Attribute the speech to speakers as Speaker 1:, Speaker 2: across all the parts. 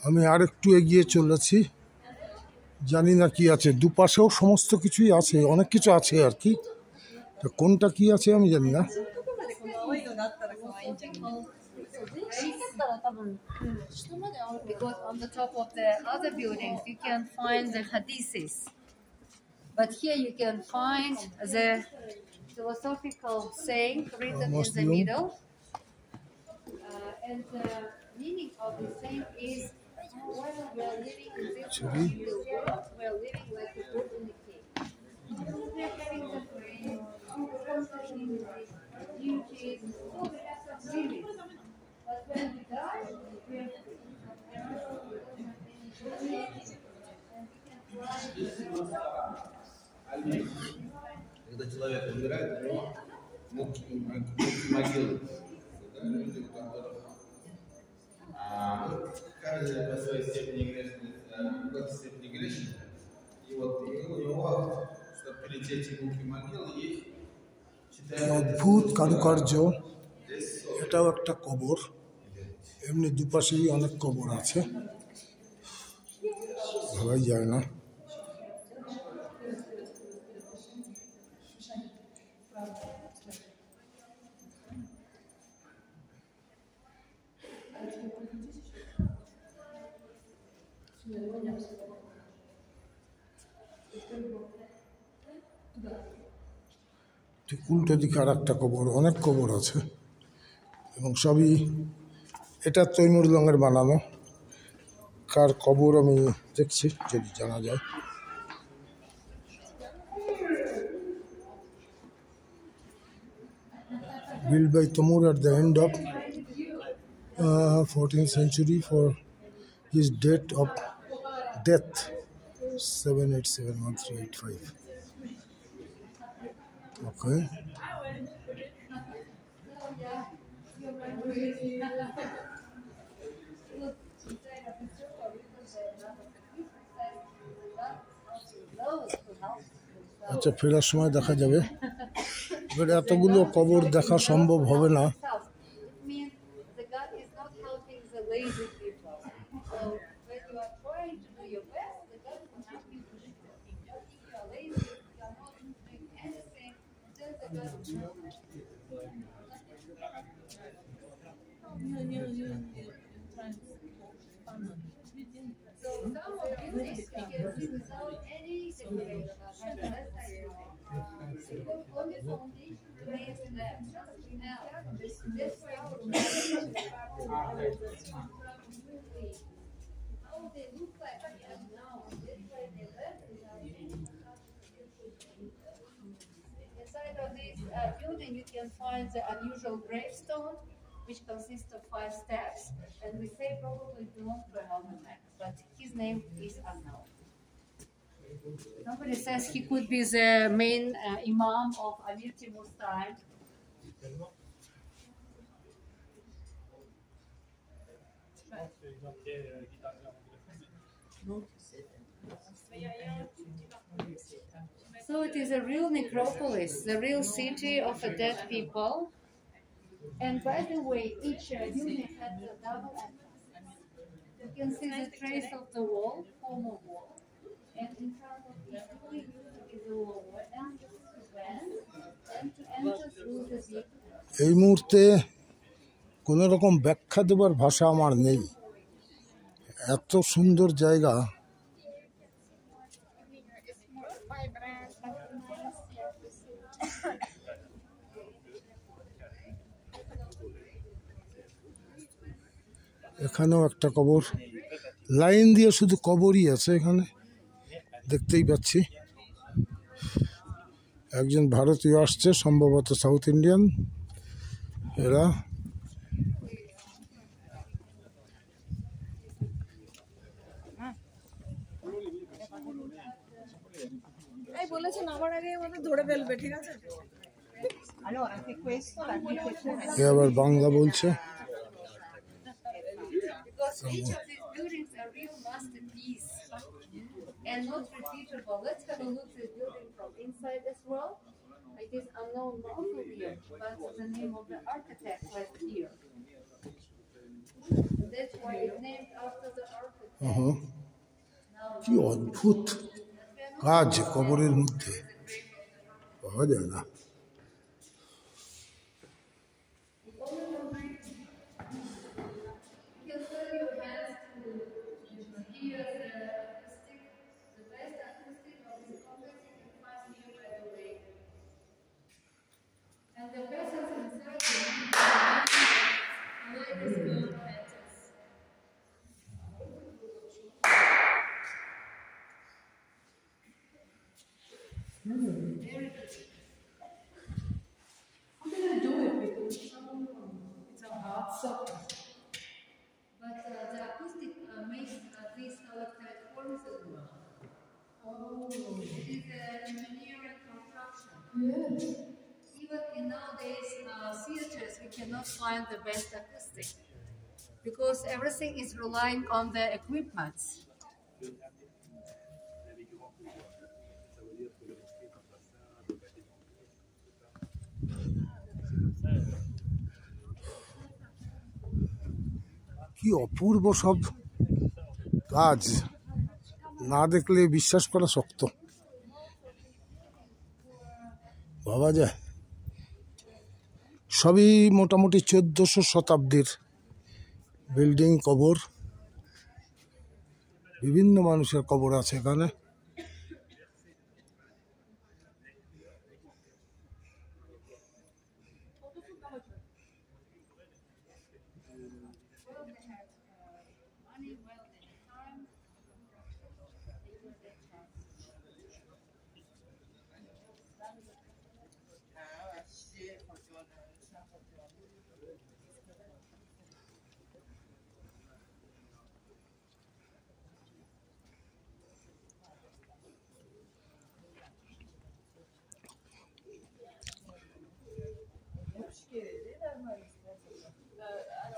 Speaker 1: আমি আরেকটু এগিয়ে চলেছি, জানি না কি আছে, দুপাশেও সমস্ত কিছুই আছে, অনেক কিছু আছে আর কি, কোনটা কি আছে আমি জানি না।
Speaker 2: Because on the top of the other buildings you can find the hadiths, but here you can find the philosophical saying written in the middle, and the meaning of the saying is, while we are living in this material world, we are living like a bird in a cage. We are having the brain, responsibility, duties, all the rest of living. But when we die, we are free. And we don't have any duties, and we can fly to the
Speaker 3: Когда человек умирает, у него могилы. Каждый по своей степени грешен. И вот у него, чтобы перейти эти муки могилы, есть
Speaker 1: অদ্ভুত কারুকার্য, এটাও একটা কবর, এমনি দুপাশেই অনেক কবর আছে, ভাবাই যায় না। ঠিক উল্টো দিকে আর একটা কবর, অনেক কবর আছে এবং সবই, এটা তৈমুর রঙের বানানো, কার কবর আমি দেখছি যদি জানা যায়। Built by Timur at the end of 14th century for his date of death 7871-385. Okay. আচ্ছা, ফেরার সময় দেখা যাবে। এবার এতগুলো কবর দেখা সম্ভব হবে না।
Speaker 2: Inside of this building, you can find the unusual gravestone, which consists of 5 steps, and we say probably belongs to Al-Manak, but his name is unknown. Somebody says he could be the main imam of Amir Timur's time. So it is a real necropolis, the real city of the dead people. And by the way, each unit has a double entrance. You can see the trace of the wall, former wall, and in front of each unit is a lower entrance and to enter through the big.
Speaker 1: এই মুহূর্তে কোনো রকম ব্যাখ্যা দেবার ভাষা আমার নেই, এত সুন্দর জায়গা। এখানেও একটা কবর, লাইন দিয়ে শুধু কবরই আছে এখানে, দেখতেই পাচ্ছি। একজন ভারতীয় আসছে, সম্ভবত সাউথ ইন্ডিয়ান এরা। এ আবার বাংলা বলছে।
Speaker 2: Each of these buildings are real masterpiece and not repeatable. Let's have a look at the building from inside as well. It is unknown mausoleum, but the name of the architect was here. That's why it's named after the architect.
Speaker 1: কি অদ্ভুত কাজ কবরের মধ্যে, পাওয়া যায় না।
Speaker 2: You can put your hands to hear the acoustic, the best acoustic of this complex you can find here by the way. And the vessels themselves remain the latest known patterns.
Speaker 4: I'm gonna do it because it's a hard subject.
Speaker 2: But the acoustic makes these stalactite forms as well.
Speaker 4: Oh.
Speaker 2: It is an engineering construction.
Speaker 4: Yes.
Speaker 2: Even in nowadays theaters, we cannot find the best acoustic because everything is relying on the equipment.
Speaker 1: কি অপূর্ব সব কাজ, না দেখলে বিশ্বাস করা শক্ত, ভাবা যায়। সবই মোটামুটি 1400 শতাব্দীর বিল্ডিং, কবর, বিভিন্ন মানুষের কবর আছে এখানে।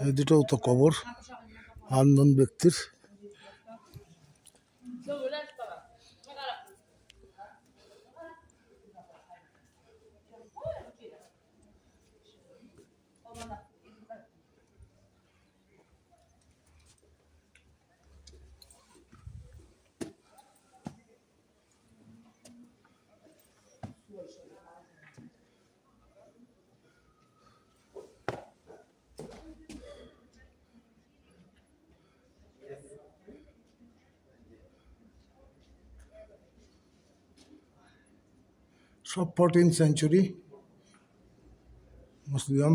Speaker 1: এই দুটোও তো কবর আননোন ব্যক্তির। সব 14th সেঞ্চুরি মুসলিম।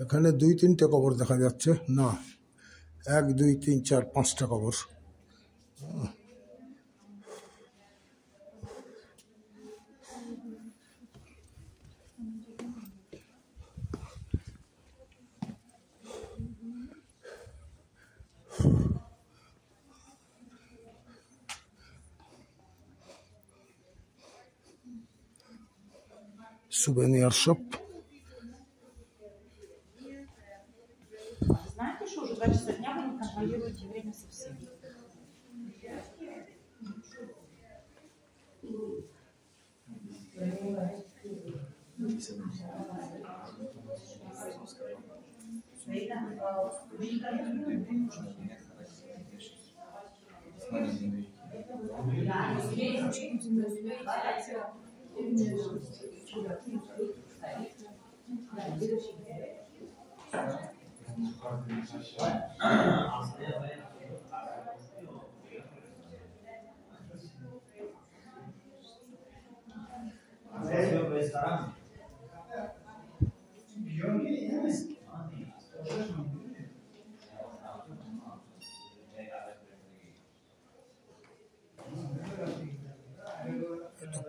Speaker 1: এখানে 2-3টে কবর দেখা যাচ্ছে, না 1 2 3 4 5টা কবর। Souvenir shop.
Speaker 4: Знаете, что уже 2 часа дня вы не контролируете время совсем.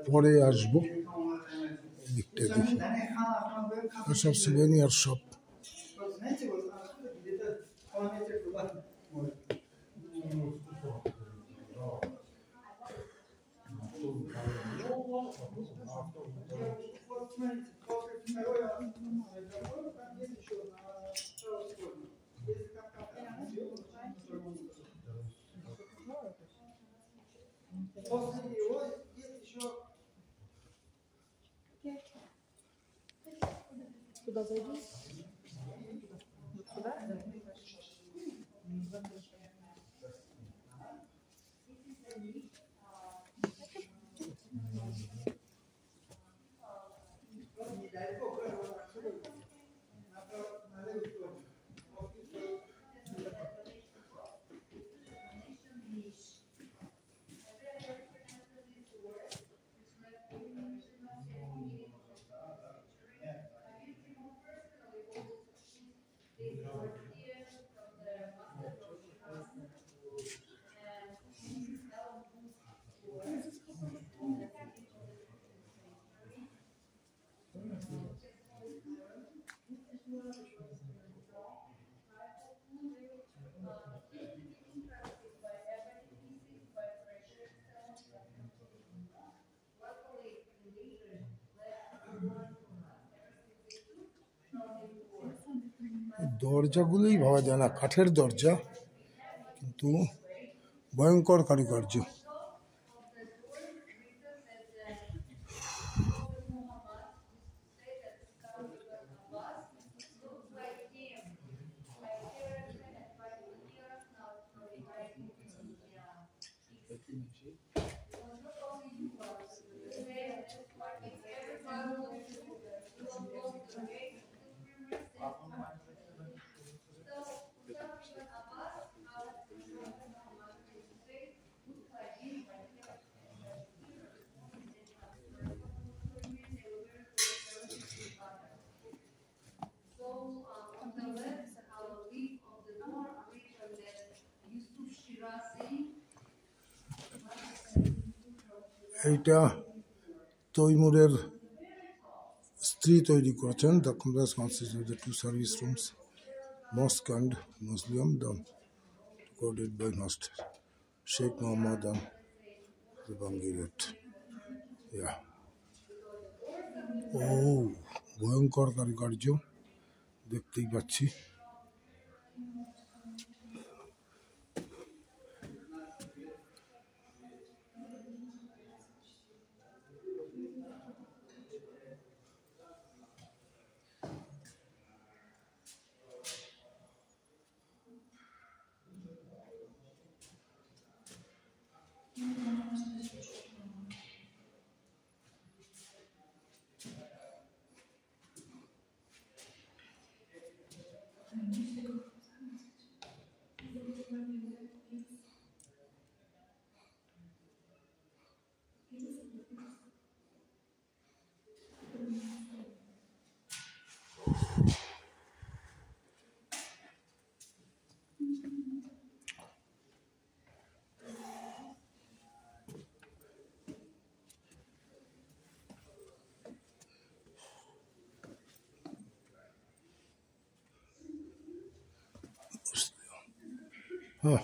Speaker 1: পরে আসবো, দিকটা দেখি। সব souvenir shop.
Speaker 4: Куда зайди? Куда?
Speaker 2: this door here from the master of Shiraz, and that one doors on the edge of the sanctuary.
Speaker 1: দরজাগুলোই ভাবা যায় না, কাঠের দরজা কিন্তু ভয়ঙ্কর কারুকার্য।
Speaker 2: On the left, our leaf of the door written that Yusuf Shirazi.
Speaker 1: এইটা তৈমুরের স্ত্রী তৈরি করেছেন। The complex consists of the two service rooms, mosque and mausoleum, recorded by Master Sheikh Mohammed and the Bangirat. Yeah. ও ভয়ঙ্কর কারুকার্য দেখতেই পাচ্ছি। হ্যাঁ